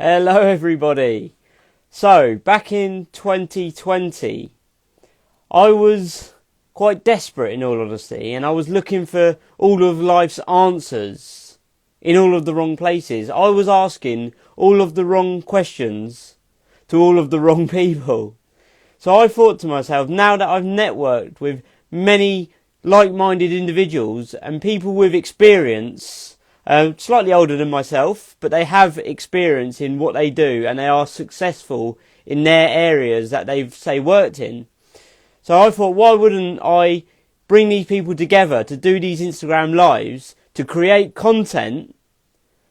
Hello, everybody. So, back in 2020, I was quite desperate in all honesty, and I was looking for all of life's answers in all of the wrong places. I was asking all of the wrong questions to all of the wrong people. So I thought to myself, now that I've networked with many like-minded individuals and people with experience, slightly older than myself, but they have experience in what they do and they are successful in their areas that they've, say, worked in. So I thought, why wouldn't I bring these people together to do these Instagram lives, to create content,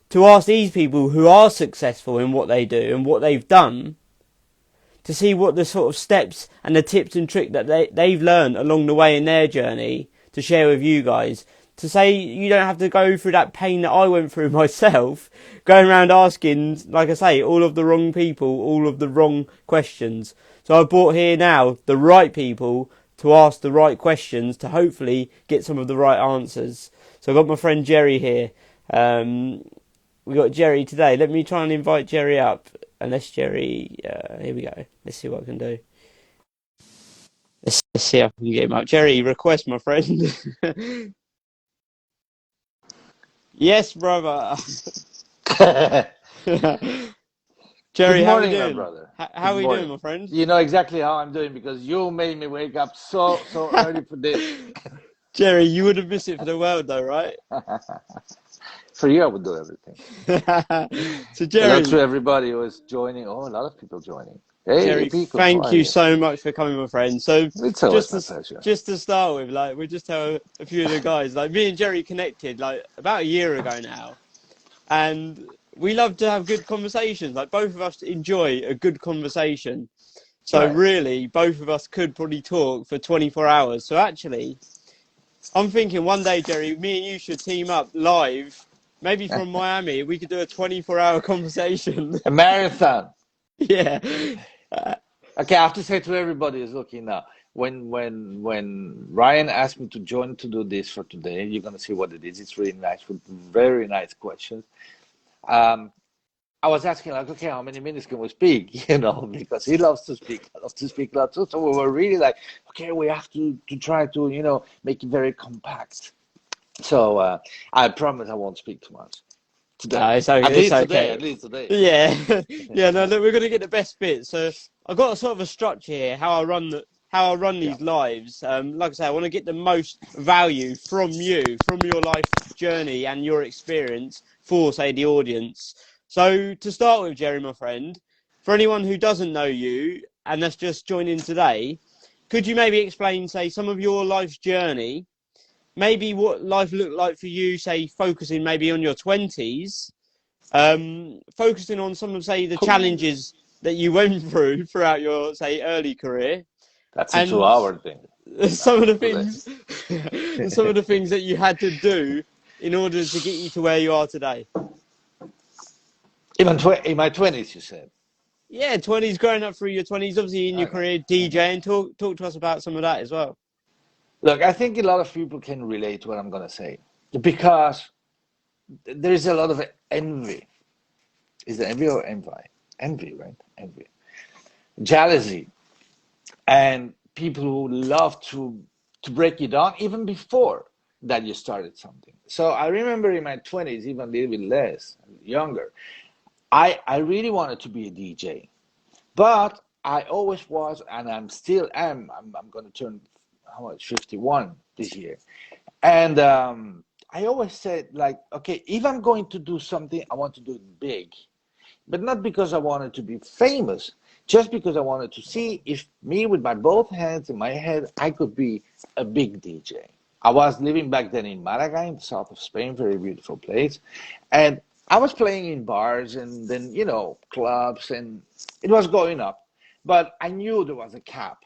to ask these people who are successful in what they do and what they've done, to see what the sort of steps and the tips and tricks that they've learned along the way in their journey to share with you guys. To say you don't have to go through that pain that I went through myself, going around asking, like I say, all of the wrong people, all of the wrong questions. So I brought here now the right people to ask the right questions to hopefully get some of the right answers. So I've got my friend Jerry here. We got Jerry today. Let me try and invite Jerry up. Unless Jerry, here we go. Let's see what I can do. Let's see if I can get him up. Jerry, request, my friend. Yes, brother. Good Jerry, how we morning, my doing? brother. How Good we doing, morning. my friend? You know exactly how I'm doing because you made me wake up so early for this. Jerry, you wouldn't miss it for the world, though, right? For you, I would do everything. So, Hello to Jerry, everybody who is joining. Oh, a lot of people joining. Hey, Jerry, Pico, how thank are you you? so much for coming, my friend. So, It's always just my to pleasure. just to start with, like, we just tell a few of the guys, like, me and Jerry connected like about a year ago now, and we love to have good conversations. Like, both of us enjoy a good conversation. So, Right. really, both of us could probably talk for 24 hours. So, actually, I'm thinking one day, Jerry, me and you should team up live, maybe from Miami. We could do a 24-hour conversation. A marathon. Yeah. Uh, Okay, I have to say to everybody who's looking now, when Ryan asked me to join to do this for today, you're gonna see what it is. It's really nice with very nice questions. Um, I was asking like, okay, how many minutes can we speak? Because he loves to speak. I love to speak a lot too. So we were really like, okay, we have to try to, make it very compact. So I promise I won't speak too much no, today. At it's least today, at okay. least today. Yeah, yeah. No, look, we're gonna get the best bit. So I've got a sort of a structure here how I run Yeah. these lives. Like I say, I want to get the most value from you, from your life journey and your experience for, say, the audience. So to start with, Jerry, my friend, for anyone who doesn't know you and that's just joining today, could you maybe explain, say, some of your life's journey? Maybe what life looked like for you, say, focusing maybe on your 20s, focusing on some of, say, the Ooh, challenges that you went through throughout your, say, early career, that's a and 2 hour thing. some of the Today. things, some of the things that you had to do in order to get you to where you are today. Even in my 20s, you said. Yeah, 20s, growing up through your 20s, obviously in your Okay. career, DJing. Talk to us about some of that as well. Look, I think a lot of people can relate to what I'm gonna say because there is a lot of envy. Is it envy or envy? Envy, right? Envy. Jealousy and people who love to break you down even before that you started something. So I remember in my 20s, even a little bit less, younger, I really wanted to be a DJ. But I always was, and I'm still am. I'm going to turn how much 51 this year, and I always said like, okay, if I'm going to do something, I want to do it big, but not because I wanted to be famous, just because I wanted to see if me with my both hands in my head, I could be a big DJ. I was living back then in Malaga, in the south of Spain, very beautiful place, and I was playing in bars and then clubs, and it was going up, but I knew there was a cap,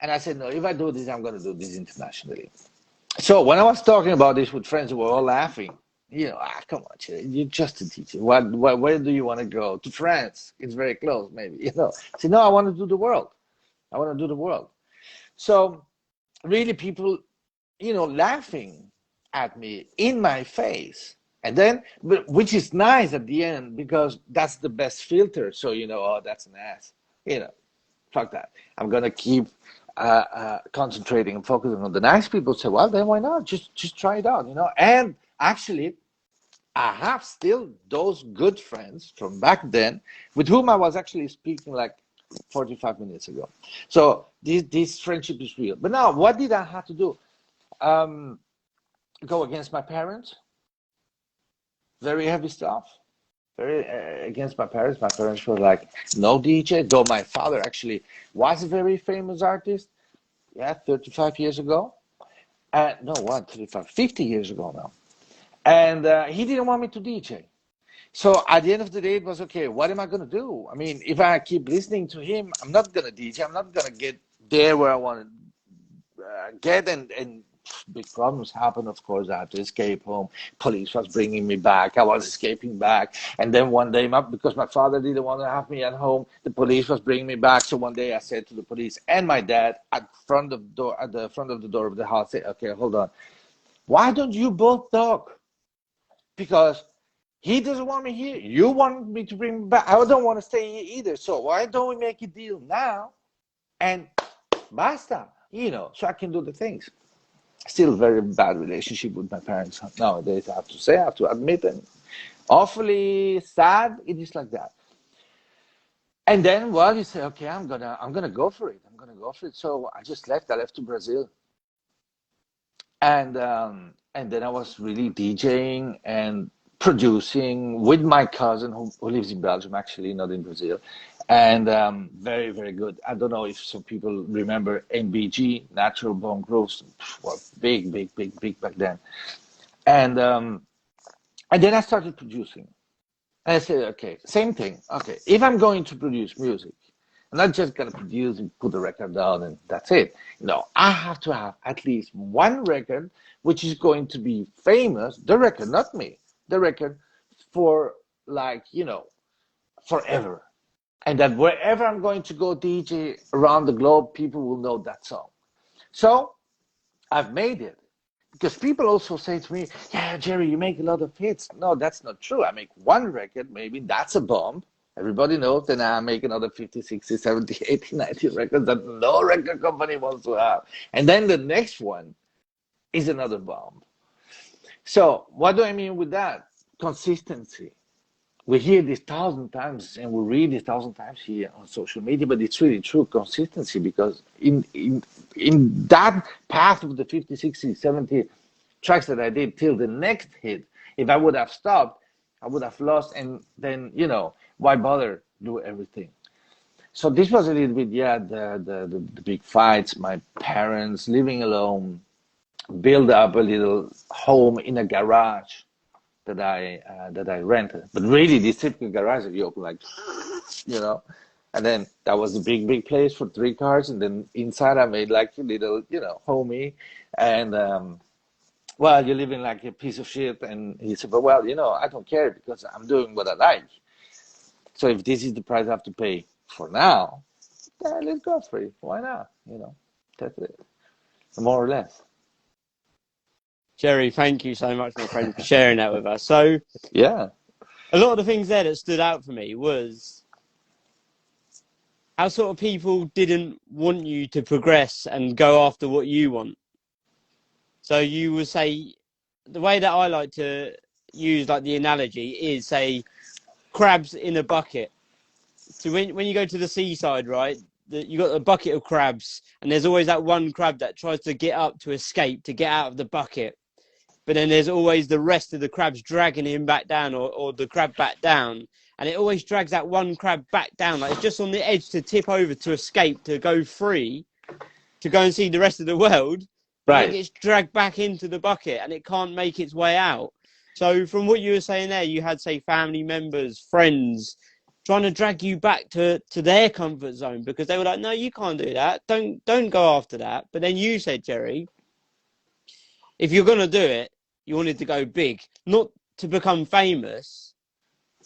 and I said, no, if I do this, I'm going to do this internationally. So when I was talking about this with friends, we were all laughing. Come on, you're just a teacher. Where do you want to go? To France? It's very close, maybe. I said, no, I want to do the world. I want to do the world. So really, people, laughing at me in my face. And then, but, which is nice at the end because that's the best filter. So, oh, that's an ass. Fuck that. I'm going to keep concentrating and focusing on the nice people. Say, well, then why not? Just try it out, And actually, I have still those good friends from back then with whom I was actually speaking like 45 minutes ago. So this friendship is real. But now, what did I have to do? Go against my parents. Very heavy stuff. Very against my parents. My parents were like, no DJ. Though my father actually was a very famous artist. Yeah, 35 years ago. No, what, 35, 50 years ago now. And he didn't want me to DJ. So at the end of the day, it was okay. What am I going to do? I mean, if I keep listening to him, I'm not going to DJ. I'm not going to get there where I want to get. And big problems happen, of course. I had to escape home. Police was bringing me back. I was escaping back. And then one day, because my father didn't want to have me at home, the police was bringing me back. So one day I said to the police and my dad at the front of the door of the house, say, okay, hold on. Why don't you both talk? Because he doesn't want me here. You want me to bring me back. I don't want to stay here either. So why don't we make a deal now? And basta, so I can do the things. Still very bad relationship with my parents nowadays, I have to say, I have to admit, and awfully sad it is like that. And then, well, you say, okay, I'm gonna go for it. So I just left. I left to Brazil. And then I was really DJing and producing with my cousin who lives in Belgium, actually, not in Brazil. And very, very good. I don't know if some people remember NBG, Natural Bone Grooves, was big back then. And then I started producing. And I said, okay, same thing. Okay, if I'm going to produce music, I'm not just going to produce and put the record down and that's it. I have to have at least one record which is going to be famous, the record, not me, the record for forever. And that wherever I'm going to go DJ around the globe, people will know that song. So I've made it. Because people also say to me, yeah, Jerry, you make a lot of hits. No, that's not true. I make one record, maybe that's a bomb. Everybody knows, then I make another 50, 60, 70, 80, 90 records that no record company wants to have. And then the next one is another bomb. So what do I mean with that? Consistency. We hear this 1,000 times and we read this 1,000 times here on social media, but it's really true, consistency, because in that path of the 50, 60, 70 tracks that I did till the next hit, if I would have stopped, I would have lost, and then, why bother do everything? So this was a little bit, the big fights, my parents, living alone, build up a little home in a garage that I rented. But really, this typical garage that you open, like, and then that was the big place for 3 cars, and then inside I made like a little, homey, and well, you're living like a piece of shit. And he said, but well, I don't care because I'm doing what I like. So if this is the price I have to pay for now, yeah, let's go for it. Why not? That's it, more or less. Jerry, thank you so much, my friend, for sharing that with us. So, yeah, a lot of the things there that stood out for me was how sort of people didn't want you to progress and go after what you want. So you would say, the way that I like to use like the analogy is, say, crabs in a bucket. So when you go to the seaside, right, you got a bucket of crabs, and there's always that one crab that tries to get up to escape, to get out of the bucket. But then there's always the rest of the crabs dragging him back down, or the crab back down. And it always drags that one crab back down, like it's just on the edge to tip over, to escape, to go free, to go and see the rest of the world. And right. it gets dragged back into the bucket and it can't make its way out. So from what you were saying there, you had, say, family members, friends, trying to drag you back to their comfort zone, because they were like, no, you can't do that. Don't go after that. But then you said, Jerry, if you're going to do it, you wanted to go big, not to become famous,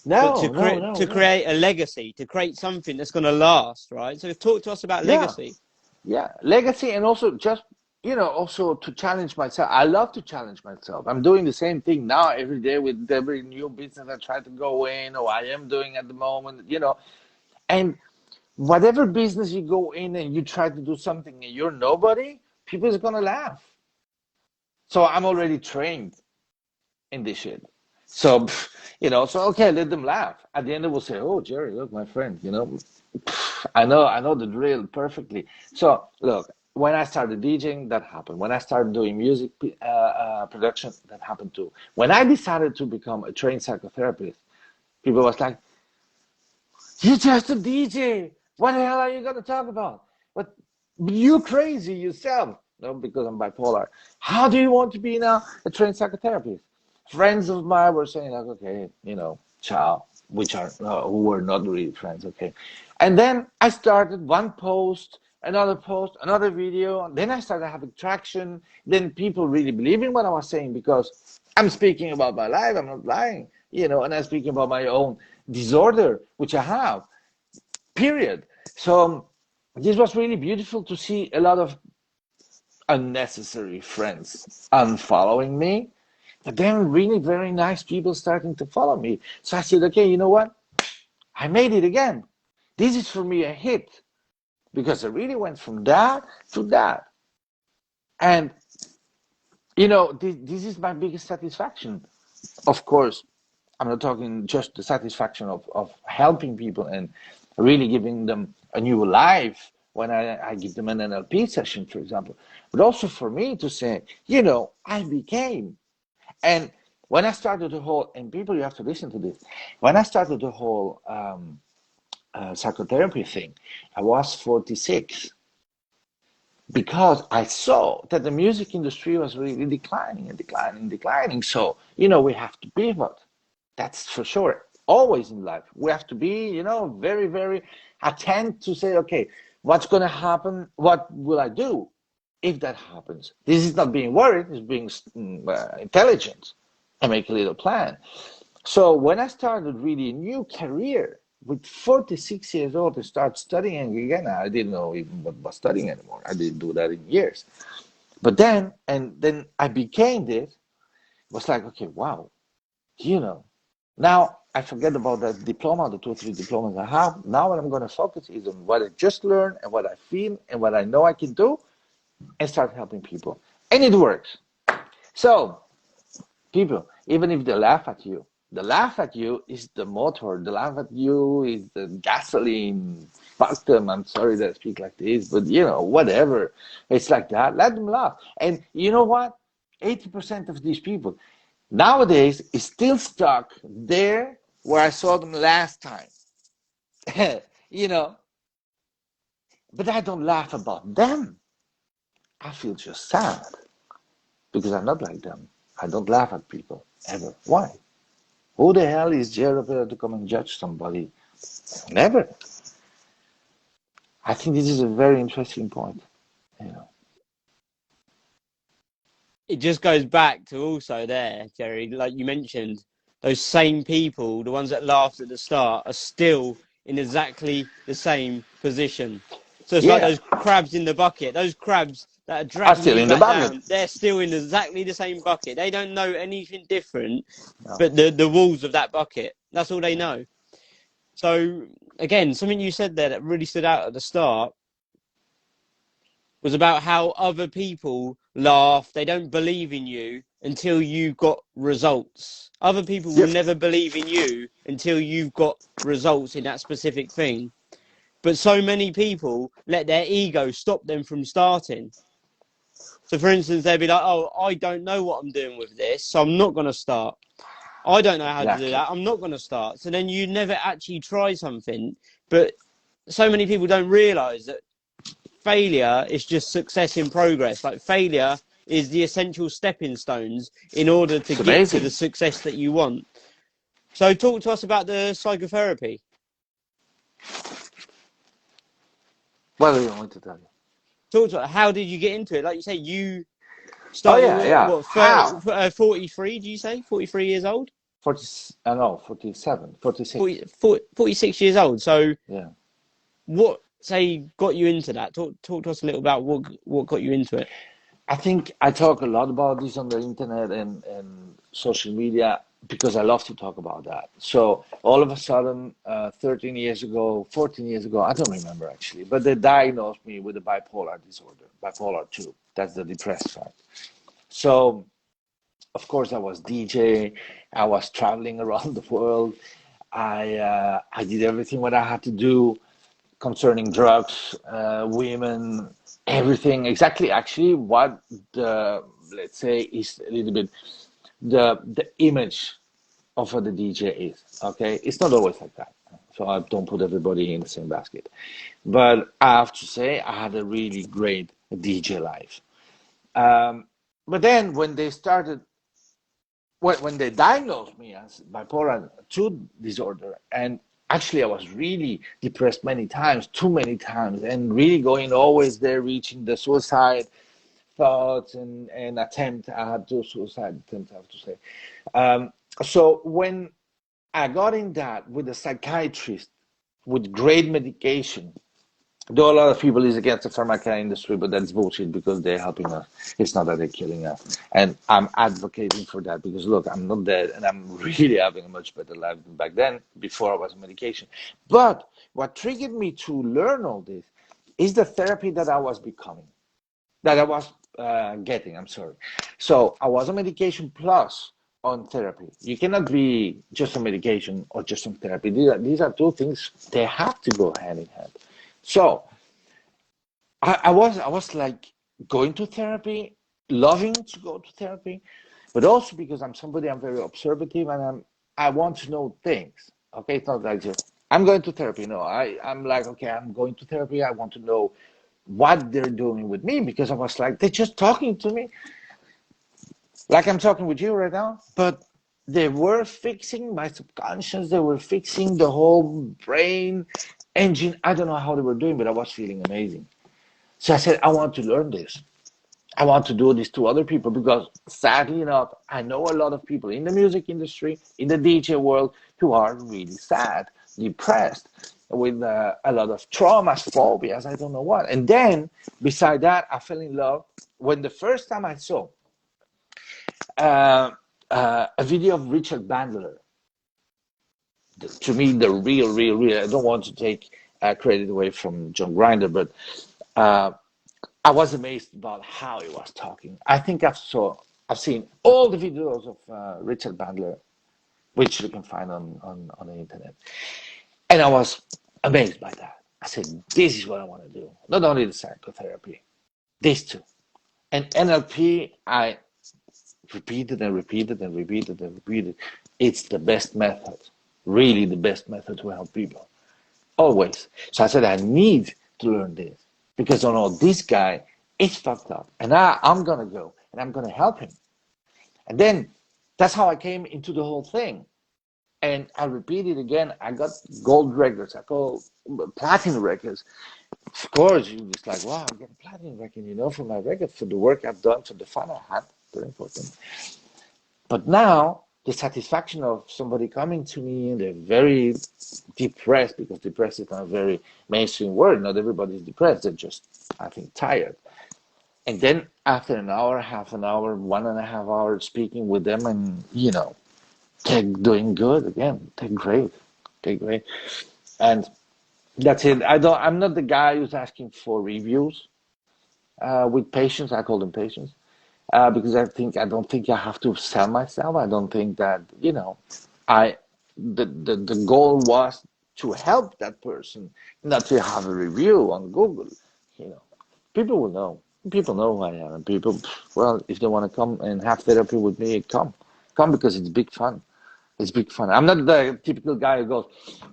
but to create a legacy, to create something that's going to last, right? So talk to us about legacy. Yeah, legacy, and also just also to challenge myself. I love to challenge myself. I'm doing the same thing now every day with every new business I try to go in, or I am doing at the moment. And whatever business you go in and you try to do something and you're nobody, people is gonna laugh. So I'm already trained in this shit. So, so okay, let them laugh. At the end, they will say, "Oh, Jerry, look, my friend. I know the drill perfectly." So, look, when I started DJing, that happened. When I started doing music production, that happened too. When I decided to become a trained psychotherapist, people was like, "You're just a DJ. What the hell are you gonna talk about? But you crazy yourself." No, because I'm bipolar. How do you want to be now a trained psychotherapist? Friends of mine were saying like, okay, ciao, which are who were not really friends, okay. And then I started one post, another video. And then I started having traction. Then people really believe in what I was saying because I'm speaking about my life. I'm not lying, and I'm speaking about my own disorder, which I have. Period. So this was really beautiful to see a lot of unnecessary friends unfollowing me, but then really very nice people starting to follow me. So I said, okay, you know what? I made it again. This is for me a hit because I really went from that to that. And, this is my biggest satisfaction. Of course, I'm not talking just the satisfaction of helping people and really giving them a new life when I give them an NLP session, for example, but also for me to say, I became. And when I started the whole, and people, you have to listen to this, when I started the whole psychotherapy thing, I was 46 because I saw that the music industry was really declining and declining, declining. So, we have to pivot. That's for sure. Always in life, we have to be, very, very attent to say, okay, what's going to happen? What will I do if that happens? This is not being worried, it's being intelligent and make a little plan. So when I started really a new career with 46 years old to start studying again, I didn't know even what was studying anymore. I didn't do that in years. But then I became this. It was like, okay, wow, you know, now I forget about that diploma, the 2 or 3 diplomas I have. Now what I'm going to focus is on what I just learned and what I feel and what I know I can do and start helping people. And it works. So, people, even if they laugh at you, the laugh at you is the motor. The laugh at you is the gasoline. Fuck them. I'm sorry that I speak like this, but whatever. It's like that. Let them laugh. And you know what? 80% of these people nowadays is still stuck there where I saw them last time. you know, but I don't laugh about them. I feel just sad because I'm not like them. I don't laugh at people ever. Why? Who the hell is Jared to come and judge somebody? Never. I think this is a very interesting point. You know. It just goes back to also there, Jerry, like you mentioned, those same people, the ones that laughed at the start, are still in exactly the same position. So it's like Yeah, those crabs in the bucket, those crabs that are I'm dragging still you in the back bucket. down, they're still in exactly the same bucket. They don't know anything different No. but the walls of that bucket. That's all they Yeah. know. So, again, something you said there that really stood out at the start was about how other people laugh. They don't believe in you until you've got results. Other people will Yep. never believe in you until you've got results in that specific thing. But so many people let their ego stop them from starting. So, for instance, they'll be like, oh, I don't know what I'm doing with this, so I'm not going to start. I don't know how to do Exactly. that. I'm not going to start. So then you never actually try something. But so many people don't realize that failure is just success in progress. Like failure is the essential stepping stones in order to It's get to the amazing. success that you want. So talk to us about the psychotherapy. What do you want me to tell you? Talk to us, how did you get into it? Like you say, you Oh started yeah, at yeah. what, How? 43, do you say? 43 years old? 40, no, 47, 46. 46 years old. So Yeah. what, say, got you into that? Talk to us a little about what got you into it. I think I talk a lot about this on the internet and social media because I love to talk about that. So all of a sudden, 13 years ago, 14 years ago, I don't remember actually, but they diagnosed me with a bipolar disorder, bipolar 2. That's the depressed side. So, of course, I was DJ. I was traveling around the world. I did everything what I had to do concerning drugs, women, everything. Exactly, actually, what the let's say is a little bit the image of what the DJ is. Okay, it's not always like that. So I don't put everybody in the same basket. But I have to say, I had a really great DJ life. Um, but then when they started when they diagnosed me as bipolar 2 disorder, and actually I was really depressed many times, too many times, and really going always there, reaching the suicide thoughts and attempt. I had two suicide attempts, I have to say. Um, so when I got in that with a psychiatrist with great medication, though a lot of people is against the pharmaca industry, but that's bullshit because they're helping us. It's not that they're killing us. And I'm advocating for that because look, I'm not dead and I'm really having a much better life than back then before I was on medication. But what triggered me to learn all this is the therapy that I was becoming, that I was getting. I'm sorry. So I was on medication plus on therapy. You cannot be just on medication or just on therapy. These are two things, they have to go hand in hand. So I was like going to therapy, loving to go to therapy, but also because I'm very observative and I want to know things. Okay, it's not like just I'm going to therapy. No, I'm like, okay, I'm going to therapy. I want to know what they're doing with me because I was like, they're just talking to me like I'm talking with you right now, but they were fixing my subconscious. They were fixing the whole brain engine. I don't know how they were doing, but I was feeling amazing. So I said, I want to learn this. I want to do this to other people because sadly enough, I know a lot of people in the music industry, in the DJ world, who are really sad, depressed, with a lot of traumas, phobias, I don't know what. And then beside that, I fell in love when the first time I saw uh, a video of Richard Bandler. To me, the real, I don't want to take credit away from John Grinder, but uh, I was amazed about how he was talking. I think I've seen all the videos of Richard Bandler, which you can find on the internet, and I was amazed by that. I said, "This is what I want to do. Not only the psychotherapy, these two, and NLP." I repeated and repeated and repeated and repeated. It's the best method, really the best method to help people, always. So I said, I need to learn this because I know this guy is fucked up, and I'm gonna go and I'm gonna help him. And then that's how I came into the whole thing. And I repeated again. I got gold records. I got platinum records. Of course, you just like, wow, I got a platinum record, for my record, for the work I've done, for the fun I had. Very important. But now the satisfaction of somebody coming to me and they're very depressed, because depressed is not a very mainstream word. Not everybody's depressed. They're just, I think, tired. And then after an hour, half an hour, 1.5 hours speaking with them, and they're doing good again. They're great. They're great. And that's it. I'm not the guy who's asking for reviews with patients. I call them patients. Because I don't think I have to sell myself. I don't think that I the goal was to help that person, not to have a review on Google. You know, people will know. People know who I am, and people, well, if they want to come and have therapy with me, come because it's big fun. It's big fun. I'm not the typical guy who goes,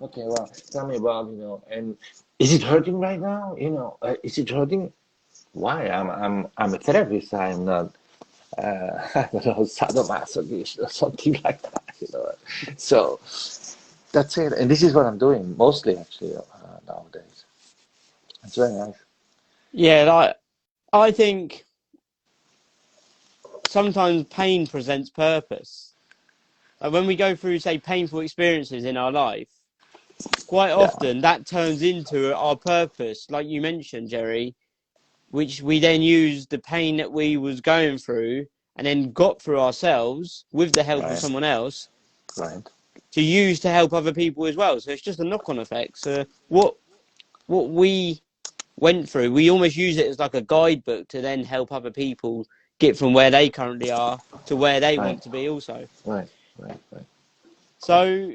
okay, well, tell me about and is it hurting right now? Is it hurting? Why? I'm a therapist. I'm not I don't know, sadomasochist or something like that. So that's it. And this is what I'm doing mostly, actually, nowadays. It's very nice. Yeah, like I think sometimes pain presents purpose. Like when we go through, say, painful experiences in our life, quite Yeah, often that turns into our purpose. Like you mentioned, Jerry, which we then used the pain that we was going through and then got through ourselves with the help of Right. someone else Right. to use to help other people as well. So it's just a knock-on effect. So what we went through, we almost use it as like a guidebook to then help other people get from where they currently are to where they Right. want to be also. Right. Right. Right. Cool. So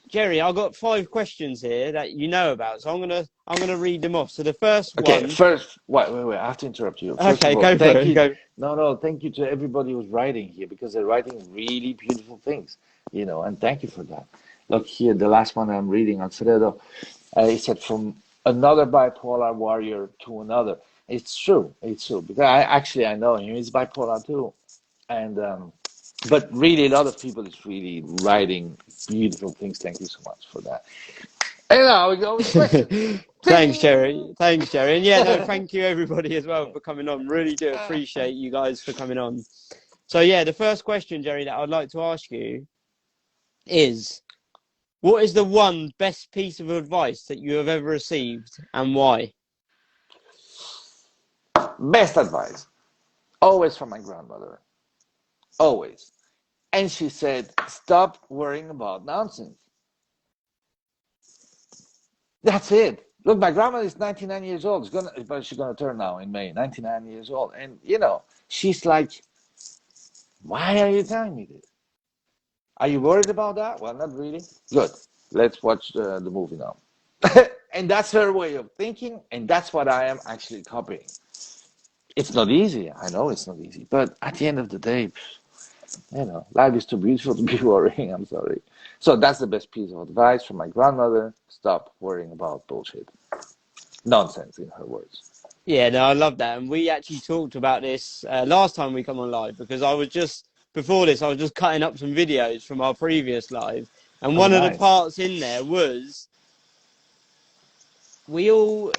Jerry, I've got 5 questions here that you know about, so I'm gonna read them off. So the first Okay, one, first, wait. I have to interrupt you. First of okay, all, go for thank it. you. Go. No, thank you to everybody who's writing here because they're writing really beautiful things, and thank you for that. Look here, the last one I'm reading, Alfredo, he said, from another bipolar warrior to another. It's true, because I know him. He's bipolar too, and but really, a lot of people is really writing beautiful things. Thank you so much for that. And now we go with the questions. Thanks, Jerry. Ding! Thanks, Jerry. And yeah, no, thank you everybody as well for coming on. Really do appreciate you guys for coming on. So yeah, the first question, Jerry, that I'd like to ask you is, what is the one best piece of advice that you have ever received and why? Best advice, always from my grandmother, always. And she said, stop worrying about nonsense. That's it. Look, my grandma is 99 years old. She's gonna turn now in May, 99 years old. And she's like, why are you telling me this? Are you worried about that? Well, not really. Good. Let's watch the movie now. And that's her way of thinking, and that's what I am actually copying. It's not easy. I know it's not easy, but at the end of the day, life is too beautiful to be worrying. I'm sorry. So that's the best piece of advice from my grandmother. Stop worrying about bullshit. Nonsense, in her words. Yeah, no, I love that. And we actually talked about this last time we come on live because before this, I was just cutting up some videos from our previous live. And Oh, one of the nice. parts in there was we all,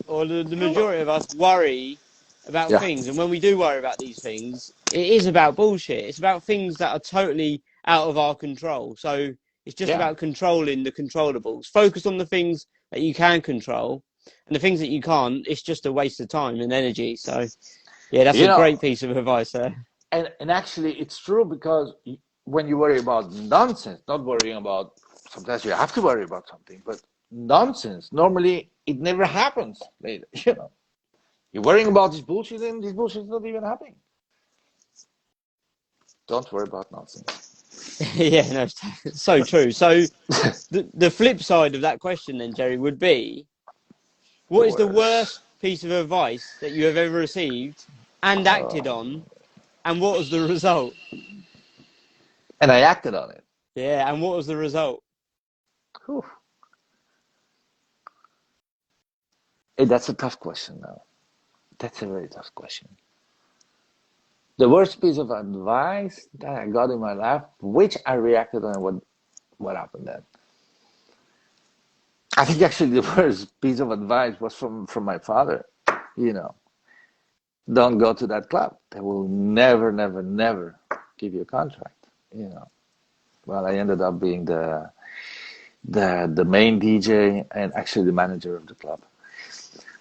or the majority of us, worry about Yeah, things. And when we do worry about these things, it is about bullshit. It's about things that are totally out of our control. So it's just yeah. about controlling the controllables. Focus on the things that you can control, and the things that you can't, it's just a waste of time and energy. So yeah, that's You a know, great piece of advice there. and actually, it's true because when you worry about nonsense, not worrying about, sometimes you have to worry about something, but nonsense, normally it never happens later. You're worrying about this bullshit and this bullshit is not even happening. Don't worry about nonsense. Yeah, no, so true. So the flip side of that question then, Jerry, would be, The what is the worst. worst piece of advice that you have ever received and acted on, and what was the result? And I acted on it. Yeah, and what was the result? Whew. Hey, that's a tough question now. That's a very tough question. The worst piece of advice that I got in my life, which I reacted on, what happened then? I think actually the worst piece of advice was from my father. You know, don't go to that club. They will never, never, never give you a contract. Well, I ended up being the main DJ and actually the manager of the club.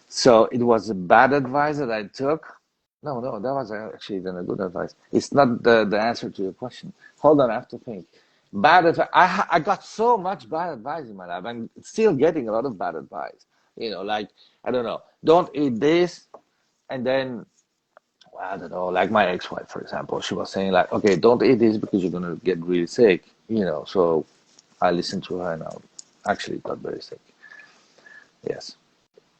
So it was a bad advice that I took. No, that was actually then a good advice. It's not the answer to your question. Hold on, I have to think. Bad advice. I got so much bad advice in my life. I'm still getting a lot of bad advice. Like, I don't know, don't eat this, and then, well, I don't know, like my ex-wife, for example, she was saying like, okay, don't eat this because you're gonna get really sick. So I listened to her and I actually got very sick. Yes,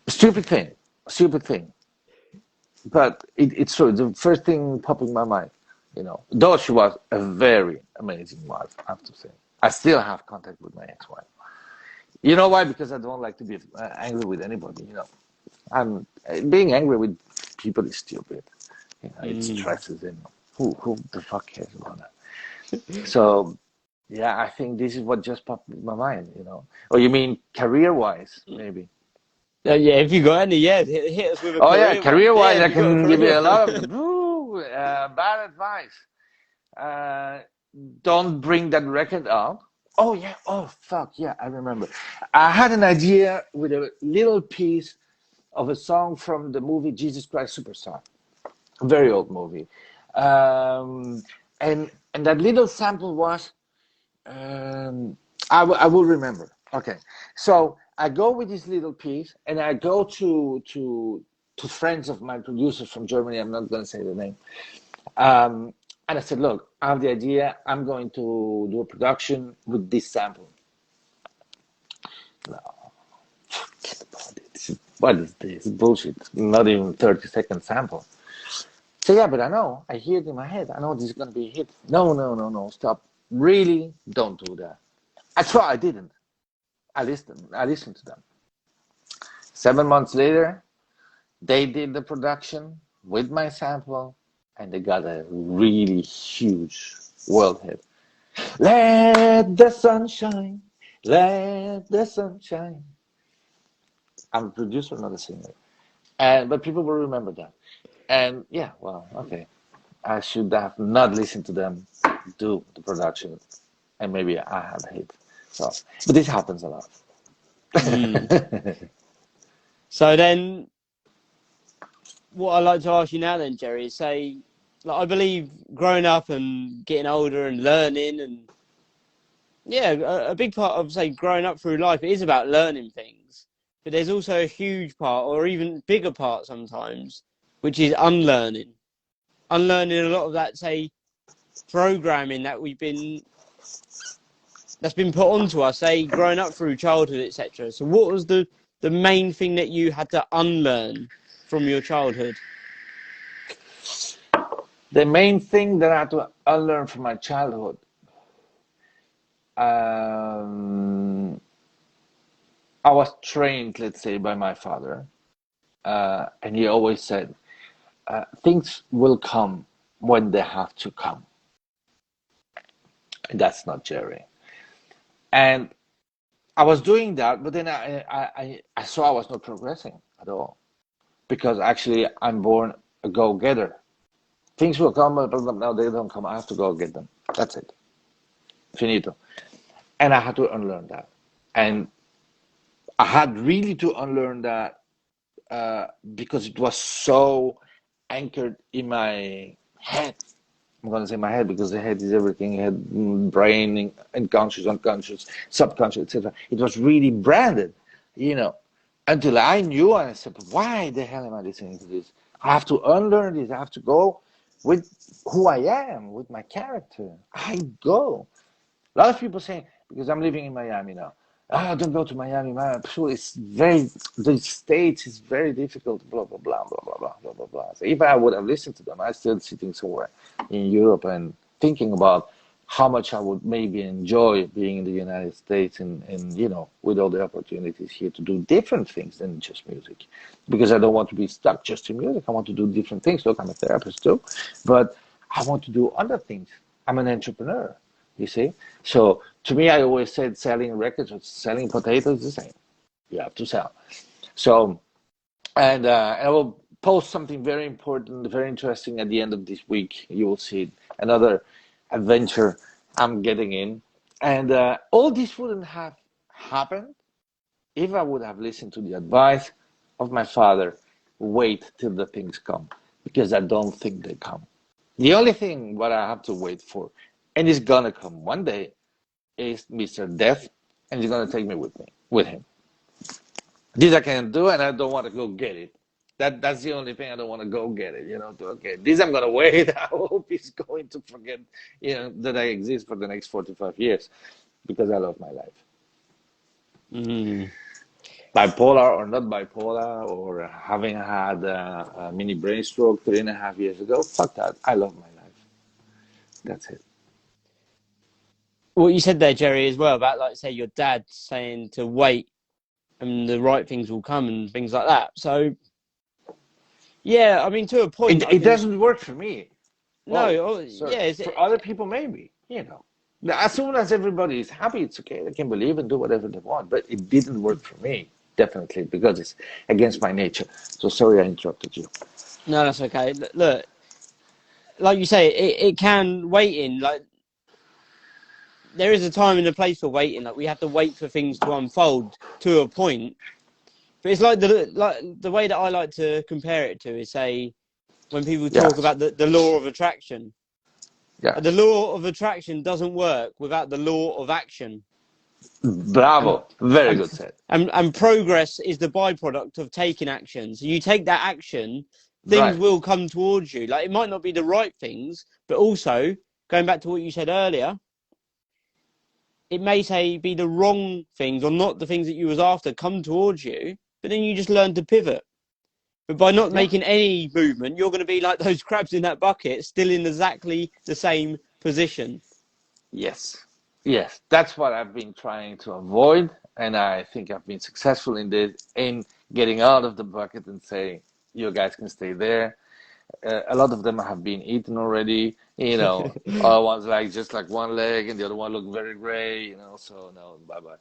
stupid thing, stupid thing. But it's true. The first thing popping in my mind, though she was a very amazing wife, I have to say. I still have contact with my ex-wife. You know why? Because I don't like to be angry with anybody. I'm being angry with people is stupid. It Mm. stresses them. Who the fuck cares about that? So yeah, I think this is what just popped in my mind. Or you mean career-wise, maybe? Yeah, if you got any, yeah, hit us with a Oh yeah, career one. career-wise, Damn, I you got a can give you career a lot of one. bad advice. Uh, don't bring that record out. Oh yeah. Oh fuck yeah. I remember. I had an idea with a little piece of a song from the movie Jesus Christ Superstar, a very old movie, and that little sample was, um, I will remember. Okay, so I go with this little piece, and I go to friends of my producers from Germany. I'm not going to say the name. And I said, look, I have the idea. I'm going to do a production with this sample. No, forget about it. What is this? Bullshit. Not even 30-second sample. So yeah, but I know. I hear it in my head. I know this is going to be a hit. No, no, no, no. Stop. Really, don't do that. I tried. I didn't. I listened. I listened to them. 7 months later, they did the production with my sample, and they got a really huge world hit. Let the sun shine, let the sun shine. I'm a producer, not a singer, and but people will remember that. And yeah, well, okay, I should have not listened to them do the production, and maybe I had a hit. So, but this happens a lot. Mm. So then, what I'd like to ask you now then, Jerry, is say, like, I believe growing up and getting older and learning and, yeah, a big part of, say, growing up through life, it is about learning things. But there's also a huge part, or even bigger part sometimes, which is unlearning. Unlearning a lot of that, say, programming that's been put onto us, say, growing up through childhood, etc. So what was the main thing that you had to unlearn from your childhood? The main thing that I had to unlearn from my childhood, um, I was trained, let's say, by my father, and he always said, things will come when they have to come. And that's not Jerry. And I was doing that, but then I saw I was not progressing at all because actually I'm born a go-getter. Things will come, but no, they don't come. I have to go get them. That's it. Finito. And I had to unlearn that. And I had really to unlearn that because it was so anchored in my head. I'm gonna say my head because the head is everything. Head, brain, unconscious, unconscious, subconscious, etc. It was really branded, you know, until I knew and I said, "Why the hell am I listening to this? I have to unlearn this. I have to go with who I am, with my character. I go." A lot of people say, because I'm living in Miami now, don't go to Miami, man. It's very, the States is very difficult, blah, blah, blah, blah, blah, blah, blah, blah, blah. So if I would have listened to them, I'm still sitting somewhere in Europe and thinking about how much I would maybe enjoy being in the United States and you know, with all the opportunities here to do different things than just music. Because I don't want to be stuck just to music. I want to do different things. Look, I'm a therapist too, but I want to do other things. I'm an entrepreneur. You see? So to me, I always said selling records or selling potatoes is the same. You have to sell. So, and I will post something very important, very interesting at the end of this week. You will see another adventure I'm getting in. And all this wouldn't have happened if I would have listened to the advice of my father. Wait till the things come, because I don't think they come. The only thing what I have to wait for, and it's gonna come one day, is Mr. Death, and he's gonna take me with him. This I can do, and I don't want to go get it. That's the only thing I don't want to go get it. You know, okay, this I'm gonna wait. I hope he's going to forget, you know, that I exist for the next 45 years, because I love my life. Mm. Bipolar or not bipolar, or having had a mini brain stroke 3.5 years ago, fuck that. I love my life. That's it. What you said there, Jerry, as well about, like, say, your dad saying to wait and the right things will come and things like that. So, yeah, I mean, to a point, I It can. doesn't work for me. No, Well, oh, sir, yeah, for other people, maybe, you know. As soon as everybody is happy, it's okay. They can believe and do whatever they want. But it didn't work for me, definitely, because it's against my nature. So sorry I interrupted you. no, that's okay. Look, like you say, it can wait in. Like, there is a time and a place for waiting. Like, we have to wait for things to unfold to a point. But it's like the way that I like to compare it to is, say, when people talk Yes. about the law of attraction. The Yes. law of attraction doesn't work without the law of action. And Bravo. Very and good said. and progress is the byproduct of taking action. So you take that action, things Right. will come towards you. Like, it might not be the right things, but also going back to what you said earlier, it may say be the wrong things or not the things that you was after come towards you, but then you just learn to pivot. But by not Yeah. making any movement, you're going to be like those crabs in that bucket, still in exactly the same position. Yes. Yes. That's what I've been trying to avoid. And I think I've been successful in this, in getting out of the bucket and saying, you guys can stay there. A lot of them have been eaten already. Other ones like just like one leg, and the other one look very gray. So no, bye bye.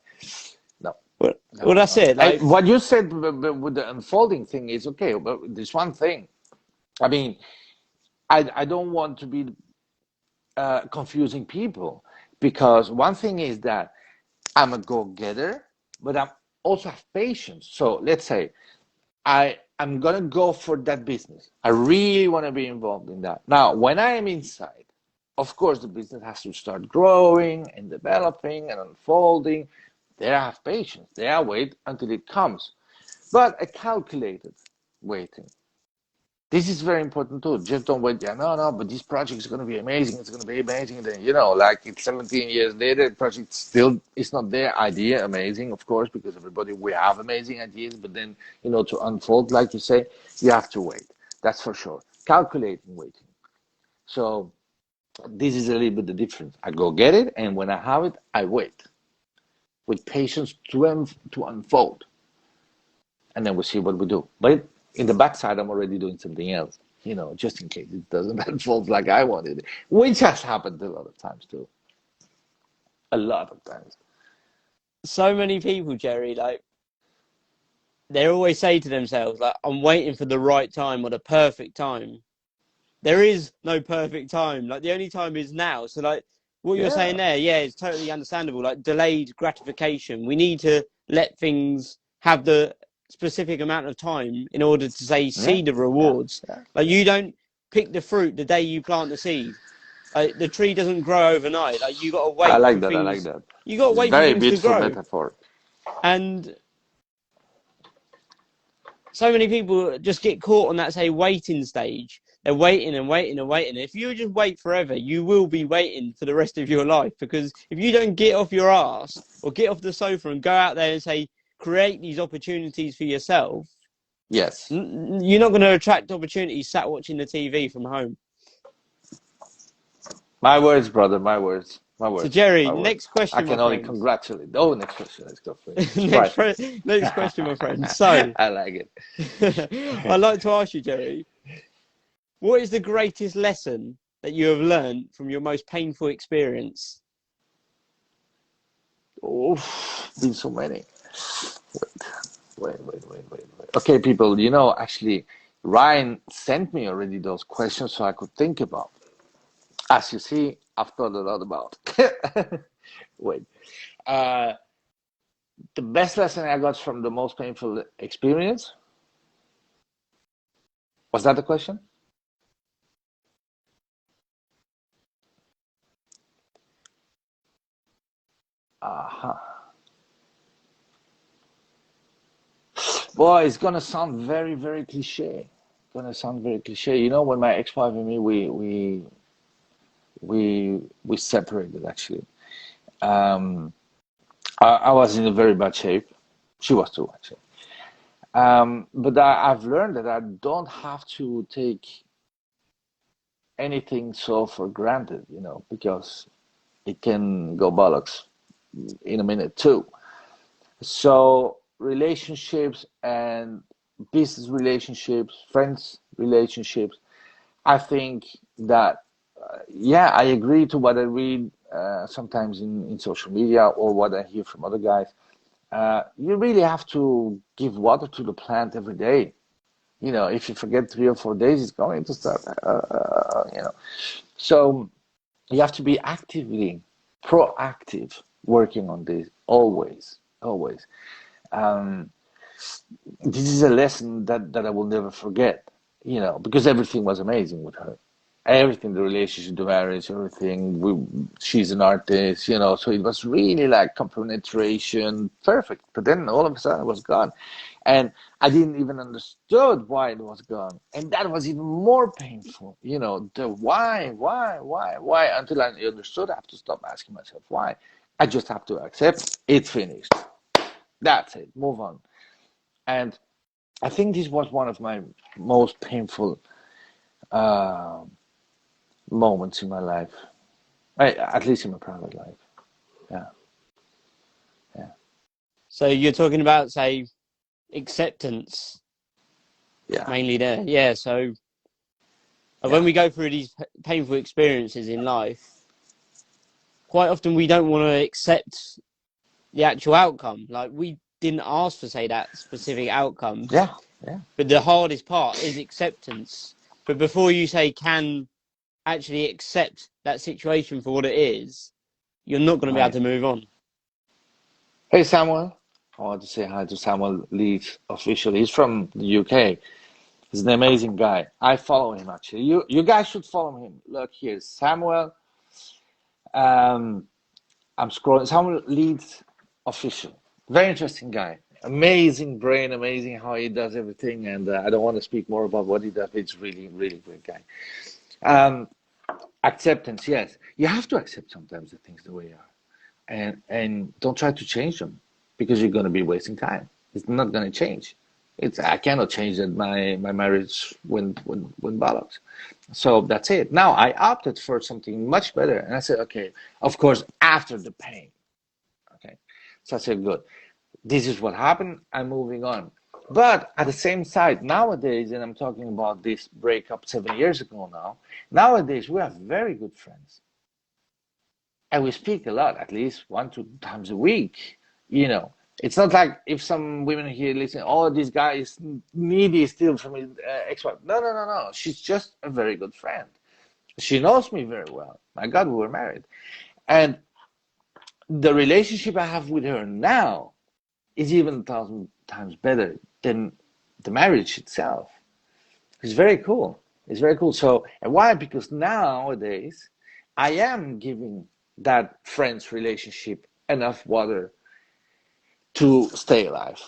No, Well, no, that's no, no. it. Like, What you said with the unfolding thing is okay, but there's one thing. I mean, I don't want to be confusing people, because one thing is that I'm a go-getter, but I'm also have patience. So let's say I'm gonna go for that business. I really want to be involved in that. Now, when I am inside, of course, the business has to start growing and developing and unfolding. There I have patience. There I wait until it comes, but a calculated waiting. This is very important too. Just don't wait. Yeah, no, no. But this project is going to be amazing. It's going to be amazing. And then like it's 17 years later, the project still is not their idea. Amazing, of course, because everybody we have amazing ideas. But then to unfold, like you say, you have to wait. That's for sure. Calculating waiting. So this is a little bit the difference. I go get it, and when I have it, I wait with patience to unfold, and then we'll see what we do. But in the backside, I'm already doing something else, just in case it doesn't unfold like I wanted it, which has happened a lot of times too. A lot of times. so many people, Jerry, like, they always say to themselves, like, I'm waiting for the right time or the perfect time. There is no perfect time. Like, the only time is now. So, like, what you're saying Yeah. there, yeah, it's totally understandable. Like, delayed gratification. We need to let things have the specific amount of time in order to, say, Yeah. see the Yeah. rewards. Yeah. Like, you don't pick the fruit the day you plant the seed. Like, the tree doesn't grow overnight. Like, you got to I wait for like that. I like things. that. You got to It's wait for very things to beautiful grow. metaphor. And so many people just get caught on that, say, waiting stage. They're waiting and waiting and waiting. If you just wait forever, you will be waiting for the rest of your life, because if you don't get off your ass or get off the sofa and go out there and, say, create these opportunities for yourself, Yes. you're not going to attract opportunities sat watching the TV from home. My words, brother. My words. My So, words. Jerry, My next words. I question, my can only friend. congratulate. Oh, next question. Let's go for it. Surprise me. Next question, my friend. So, I like I'd it. like to ask you, Jerry, what is the greatest lesson that you have learned from your most painful experience? Oh, been so many. Wait. Okay, people, actually, Ryan sent me already those questions so I could think about. As you see, I've thought a lot about. Wait. Uh, the best lesson I got from the most painful experience, was that the question? Uh-huh. Boy, it's gonna sound very, very cliche. Gonna sound very cliche. When my ex-wife and me, we separated actually. Um, I was in a very bad shape. She was too, actually. But I've learned that I don't have to take anything so for granted, because it can go bollocks in a minute too. So relationships and business relationships, friends relationships, I think that, yeah, I agree to what I read sometimes in social media or what I hear from other guys. You really have to give water to the plant every day. If you forget 3 or 4 days, it's going to start. So you have to be actively proactive working on this always, always. Um, this is a lesson that I will never forget, because everything was amazing with her. Everything, the relationship, the marriage, everything. She's an artist, so it was really like compenetration, perfect. But then all of a sudden it was gone. And I didn't even understood why it was gone. And that was even more painful, the why, until I understood. I have to stop asking myself why. I just have to accept it's finished. That's it. Move on. And I think this was one of my most painful uh, moments in my life, at least in my private life. Yeah, yeah, So you're talking about, say, acceptance yeah, mainly there. Yeah. So when yeah, we go through these painful experiences in life, quite often we don't want to accept the actual outcome. Like, we didn't ask for, say, that specific outcome, yeah, yeah. but the hardest part is acceptance. But before you say can actually accept that situation for what it is, you're not going to be able Right. to move on. Hey, Samuel. I want to say hi to Samuel Leeds officially. He's from the UK. He's an amazing guy. I follow him actually. You guys should follow him. Look here, Samuel. Um, I'm scrolling. Samuel Leeds official. Very interesting guy. Amazing brain. Amazing how he does everything. And I don't want to speak more about what he does. It's really, really great guy. Um, Acceptance. Yes, you have to accept sometimes the things the way they are, and don't try to change them because you're going to be wasting time. It's not going to change. It's I cannot change that my marriage went bollocks. So that's it. Now I opted for something much better, and I said, okay, of course, after the pain. Okay, so I said, good. This is what happened. I'm moving on. But at the same side, nowadays, and I'm talking about this breakup 7 years ago now. Nowadays, we are very good friends, and we speak a lot, at least 1, 2 times a week. You know, it's not like if some women here listen, oh, this guy is needy still from his ex-wife. No, no, no, no. She's just a very good friend. She knows me very well. My God, we were married, and the relationship I have with her now is even 1,000 times better than the marriage itself. It's very cool. It's very cool. So, and why? Because nowadays, I am giving that friend's relationship enough water to stay alive.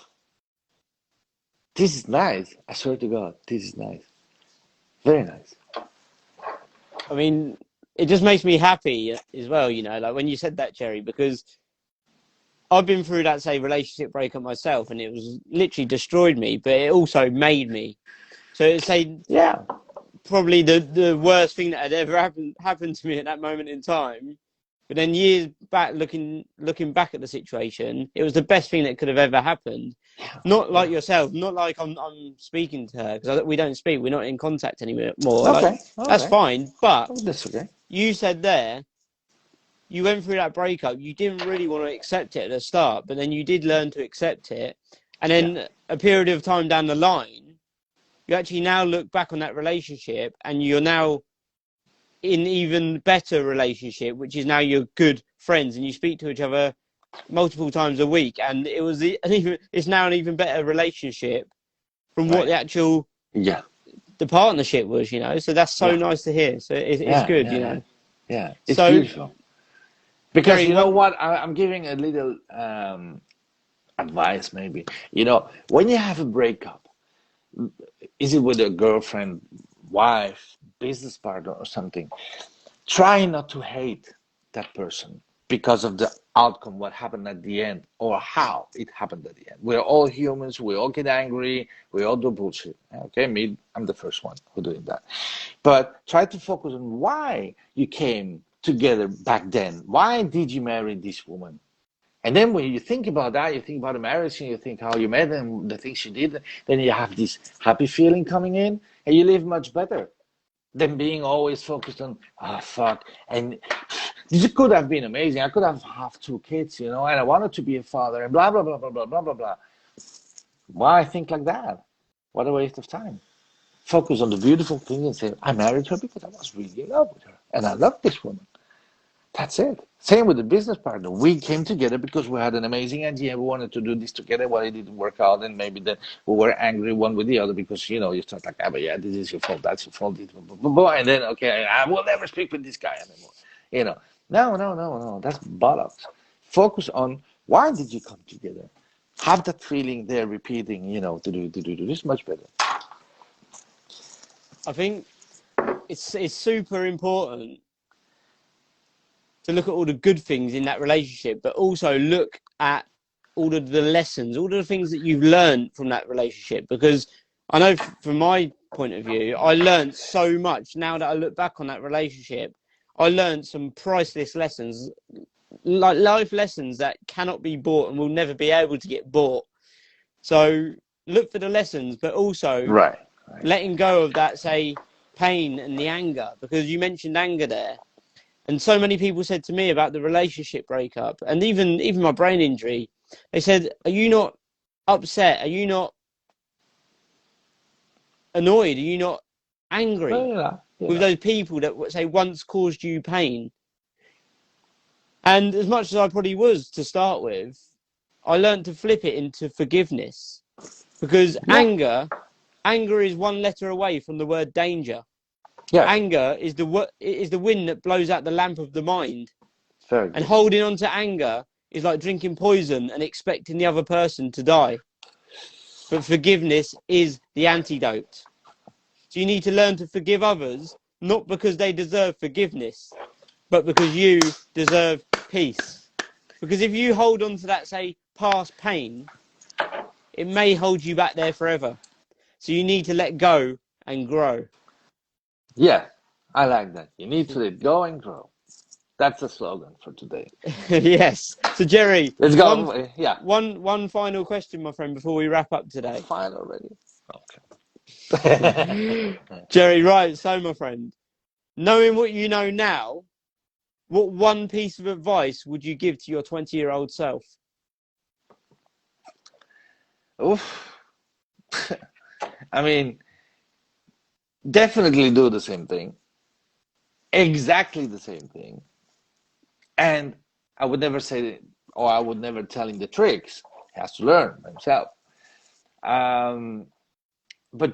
This is nice. I swear to God, this is nice. Very nice. I mean, it just makes me happy as well, like when you said that, Jerry, because I've been through that, say, relationship breakup myself, and it was literally destroyed me, but it also made me. So it's, say, Yeah. probably the worst thing that had ever happened to me at that moment in time. But then years back, looking back at the situation, it was the best thing that could have ever happened. Yeah. Not like Yeah. yourself, not like I'm speaking to her, because we don't speak, we're not in contact anymore. Like, Okay. that's Okay. fine. But Oh, that's okay. you said there, you went through that breakup. You didn't really want to accept it at the start, but then you did learn to accept it. And Yeah. then a period of time down the line, you actually now look back on that relationship, and you're now in even better relationship, which is now you're good friends and you speak to each other multiple times a week, and it's now an even better relationship from what Right. the actual Yeah. the partnership was, so that's so Yeah. nice to hear. So it's Yeah. good, Yeah. Yeah. Yeah. It's so beautiful. Because Jerry, you know one, what? I'm giving a little advice, maybe. When you have a breakup, is it with a girlfriend, wife, business partner, or something? Try not to hate that person because of the outcome, what happened at the end, or how it happened at the end. We're all humans. We all get angry. We all do bullshit. Okay, me, I'm the first one who doing that. But try to focus on why you came together back then. Why did you marry this woman? And then when you think about that, you think about the marriage and you think how you met and the things you did, then you have this happy feeling coming in and you live much better than being always focused on, fuck. And this could have been amazing. I could have 2 kids, and I wanted to be a father and blah, blah, blah, blah, blah, blah, blah, blah. Why think like that? What a waste of time. Focus on the beautiful thing and say, I married her because I was really in love with her. And I love this woman. That's it. Same with the business partner. We came together because we had an amazing idea. We wanted to do this together. Well, it didn't work out, and maybe then we were angry one with the other because you start like, but yeah, this is your fault. That's your fault. And then okay, I will never speak with this guy anymore. No, no, no, no. That's bollocks. Focus on why did you come together. Have that feeling there, repeating. To do this much better. I think it's super important to look at all the good things in that relationship, but also look at all of the lessons, all of the things that you've learned from that relationship. Because I know from my point of view, I learned so much. Now that I look back on that relationship, I learned some priceless lessons, like life lessons that cannot be bought and will never be able to get bought. So look for the lessons, but also Right. letting go of that, say, pain and the anger, because you mentioned anger there. And so many people said to me about the relationship breakup and even my brain injury. They said, are you not upset? Are you not annoyed? Are you not angry with those people that, say, once caused you pain? And as much as I probably was to start with, I learned to flip it into forgiveness, because Yeah. anger is one letter away from the word danger. Yeah. Anger is the wind that blows out the lamp of the mind. Very And good. holding on to anger is like drinking poison and expecting the other person to die. But forgiveness is the antidote. So you need to learn to forgive others, not because they deserve forgiveness, but because you deserve peace. Because if you hold on to that, say, past pain, it may hold you back there forever. So you need to let go and grow. Yeah, I like that. You need to let go and grow. That's the slogan for today. Yes. So Jerry, Let's one go. Yeah. one final question, my friend, before we wrap up today. Fine already. Okay. Jerry, right, so my friend, knowing what you know now, what one piece of advice would you give to your 20-year-old self? Oof. I mean, definitely do the same thing. Exactly the same thing. And I would never say, or I would never tell him the tricks. He has to learn himself. But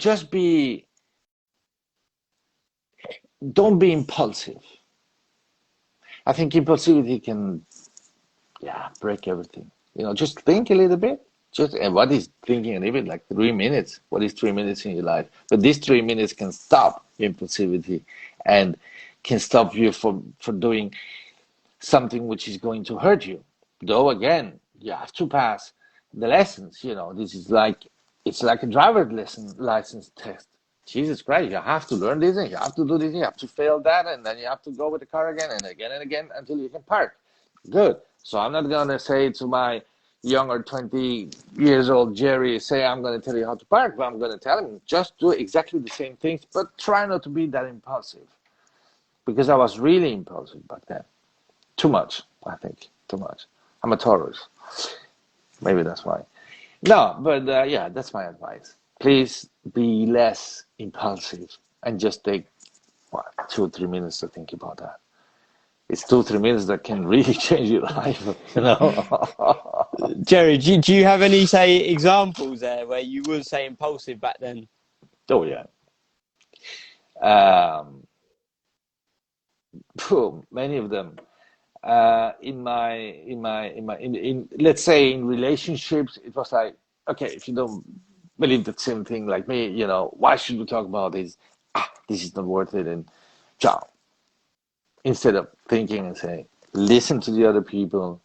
don't be impulsive. I think impulsivity can, break everything. Just think a little bit. And what is thinking a little bit? Like 3 minutes. What is 3 minutes in your life? But these 3 minutes can stop impulsivity and can stop you from doing something which is going to hurt you. Though again, you have to pass the lessons. This is like it's like a driver's license test. Jesus Christ, you have to learn this and you have to do this, you have to fail that, and then you have to go with the car again and again until you can park. Good. So I'm not gonna say to my younger 20 years old Jerry, say I'm gonna tell you how to park, but I'm gonna tell him just do exactly the same things, but try not to be that impulsive. Because I was really impulsive back then. Too much, I think. Too much. I'm a Taurus. Maybe that's why. No, but yeah, that's my advice. Please be less impulsive and just take, 2 or 3 minutes to think about that. It's 2 or 3 minutes that can really change your life. Jerry, do you have any, say, examples there where you were, say, impulsive back then? Oh yeah. Um, Many of them. In let's say in relationships, it was like, okay, if you don't believe the same thing like me, why should we talk about this? This is not worth it, and ciao. Instead of thinking and saying, listen to the other people,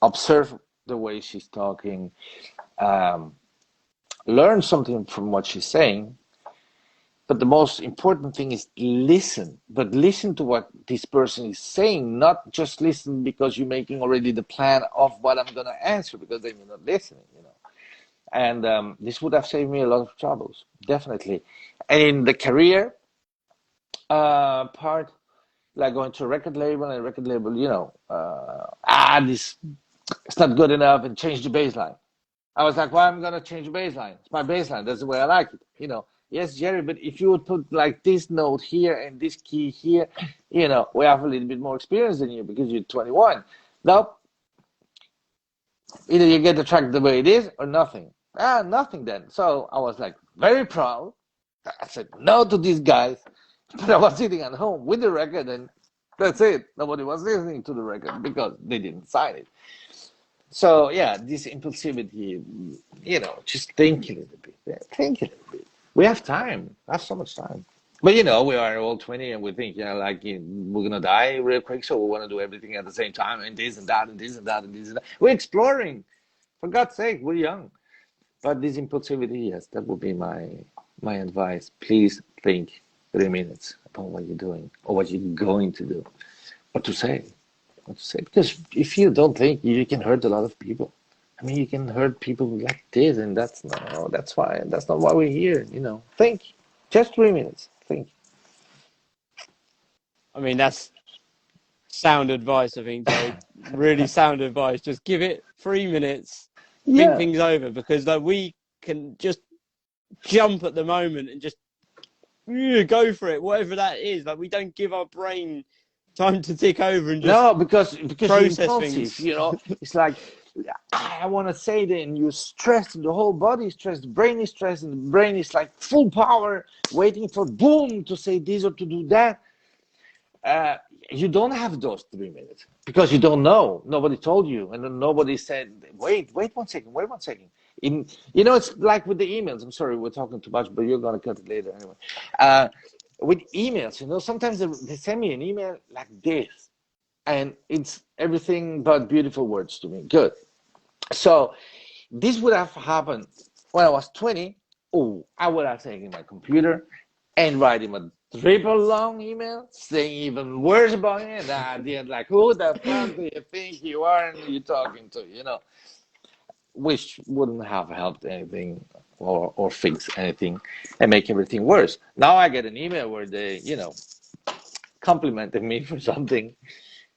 observe the way she's talking, um, learn something from what she's saying. But the most important thing is listen, but listen to what this person is saying, not just listen because you're making already the plan of what I'm going to answer, because then you're not listening. And this would have saved me a lot of troubles, definitely. And in the career part, like going to a record label, and a record label, this it's not good enough, and change the baseline. I was like, well, I'm going to change the baseline. It's my baseline. That's the way I like it. Yes, Jerry, but if you would put like this note here and this key here, we have a little bit more experience than you because you're 21. Nope. Either you get the track the way it is or nothing. Nothing then. So I was like very proud. I said no to these guys. But I was sitting at home with the record and that's it. Nobody was listening to the record because they didn't sign it. So yeah, this impulsivity, just think a little bit. Yeah, think a little bit. We have time. We have so much time. But we are all 20 and we think, like we're gonna die real quick, so we want to do everything at the same time and this and that and this and that and this and that. We're exploring. For God's sake, we're young. But this impulsivity, yes, that would be my advice. Please think 3 minutes about what you're doing or what you're going to do. What to say. What to say. Because if you don't think, you can hurt a lot of people. I mean, you can hurt people like this, and that's not why we're here. Think. Just 3 minutes. Think. I mean, that's sound advice, I think, Jerry. Really sound advice. Just give it 3 minutes, think Yeah. things over, because like we can just jump at the moment and just go for it, whatever that is. Like we don't give our brain time to tick over and just No, because you're process impulsive. things. It's like I want to say that, and you're stressed. The whole body is stressed. The brain is stressed, and the brain is like full power, waiting for boom to say this or to do that. You don't have those 3 minutes because you don't know. Nobody told you, and then nobody said, "Wait 1 second. Wait 1 second." It's like with the emails. I'm sorry, we're talking too much, but you're gonna cut it later anyway. With emails, sometimes they send me an email like this, and it's everything but beautiful words to me. Good. So this would have happened when I was 20. Oh, I would have taken my computer and write him a triple long email saying even worse about it. And at the end, like, who the fuck do you think you are and you're talking to? Which wouldn't have helped anything or fix anything and make everything worse. Now I get an email where they, complimented me for something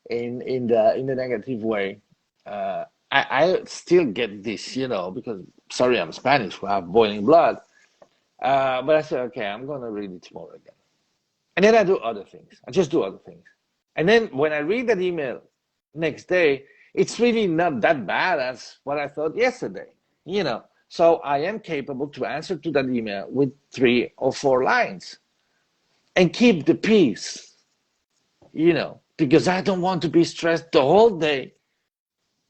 in the negative way. I still get this, because sorry, I'm Spanish, we have boiling blood. But I said, okay, I'm gonna read it tomorrow again, and then I do other things. I just do other things, and then when I read that email next day, it's really not that bad as what I thought yesterday. So I am capable to answer to that email with 3 or 4 lines and keep the peace. Because I don't want to be stressed the whole day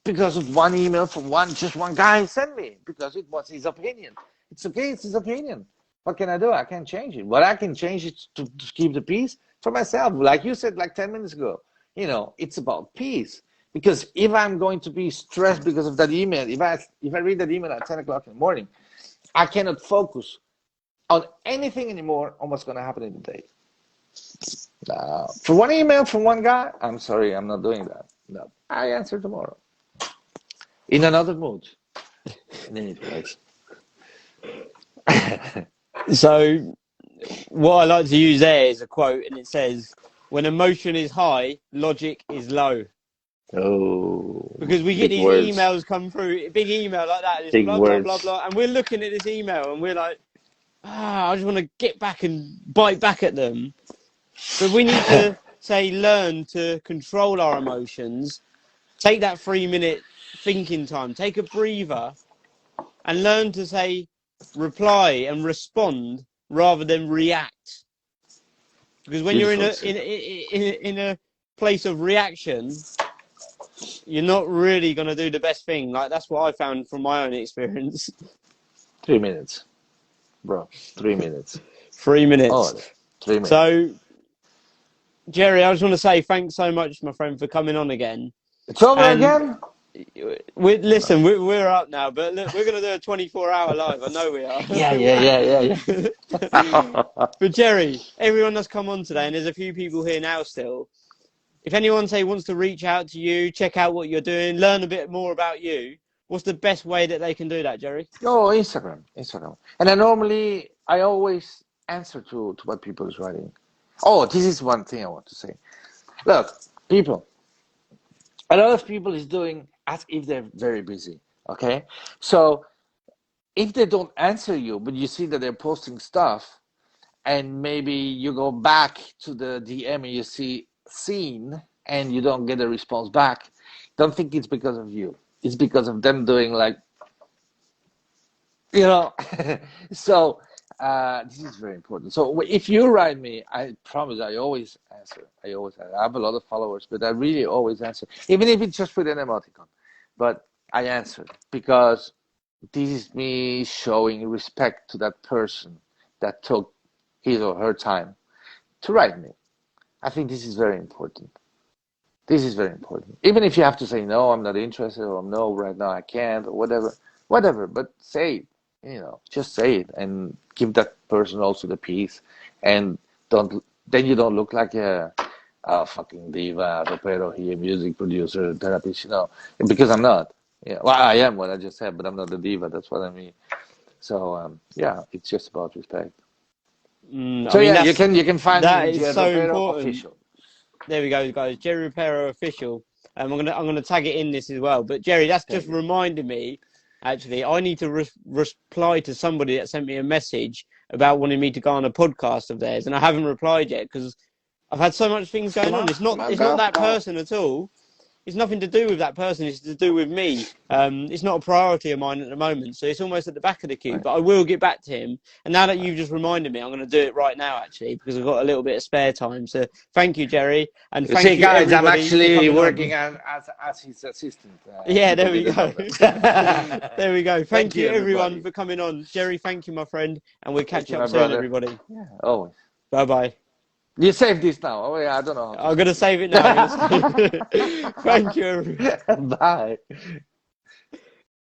because of one email from just one guy sent me because it was his opinion. It's okay, it's his opinion. What can I do? I can't change it. What I can change is to keep the peace for myself. Like you said, like 10 minutes ago, it's about peace. Because if I'm going to be stressed because of that email, if I read that email at 10 o'clock in the morning, I cannot focus on anything anymore on what's going to happen in the day. For one email from one guy, I'm sorry, I'm not doing that. No, I answer tomorrow in another mood. In any place. So what I like to use there is a quote, and it says, "When emotion is high, logic is low." Oh, Because we get big these words. emails come through, big email like that, just Big blah blah blah words. blah, and we're looking at this email and we're like, I just want to get back and bite back at them. But we need to learn to control our emotions, take that 3 minute thinking time, take a breather, and learn to say reply and respond rather than react. Because when you're in Beautiful. a place of reaction, you're not really going to do the best thing. Like that's what I found from my own experience. 3 minutes, bro. 3 minutes. 3 minutes. Oh, 3 minutes. So, Jerry, I just want to say thanks so much, my friend, for coming on again. It's over And again? we're up now, but look, we're going to do a 24-hour live. I know we Yeah. are. But Jerry, everyone that's come on today, and there's a few people here now still. If anyone wants to reach out to you, check out what you're doing, learn a bit more about you, what's the best way that they can do that, Jerry? Oh, Instagram. And I always answer to what people is writing. Oh, this is one thing I want to say. Look, people, a lot of people is doing as if they're very busy. Okay, so if they don't answer you, but you see that they're posting stuff, and maybe you go back to the DM and you see seen, and you don't get a response back, don't think it's because of you. It's because of them doing like, you know. So this is very important. So if you write me, I promise I always answer. I have a lot of followers, but I really always answer, even if it's just with an emoticon. But I answer because this is me showing respect to that person that took his or her time to write me. I think this is very important. This is very important. Even if you have to say no, I'm not interested, or no, right now I can't, or whatever, whatever. But say it, just say it, and give that person also the peace, and don't. Then you don't look like a fucking diva, rapero here, music producer, therapist, because I'm not. Yeah, well, I am what I just said, but I'm not a diva. That's what I mean. So yeah, it's just about respect. I So mean, yeah, you can find me that in is Jerry so Ropero important. official. There we go, guys. Jerry Reparo official. I'm gonna tag it in this as well. But Jerry, that's just Thank you. reminded me. Actually, I need to reply to somebody that sent me a message about wanting me to go on a podcast of theirs, and I haven't replied yet because I've had so much things going on. Come on, It's not go, that go. person at all. It's nothing to do with that person. It's to do with me. It's not a priority of mine at the moment, so it's almost at the back of the queue. Right. But I will get back to him. And now that you've just reminded me, I'm going to do it right now, actually, because I've got a little bit of spare time. So thank you, Jerry, and You see, thank you guys, I'm everybody for actually coming working on. as his assistant. Yeah, People there we didn't go. know that. There we go. Thank Thank you, you, everyone, everybody. for coming on. Jerry, thank you, my friend, and we'll Thank catch you, up my soon, brother. everybody. Yeah, always. Bye bye. You save this now. Oh yeah, I don't know how to I'm going save to this. save it now. I'm going to save it. Thank you, everyone. Bye.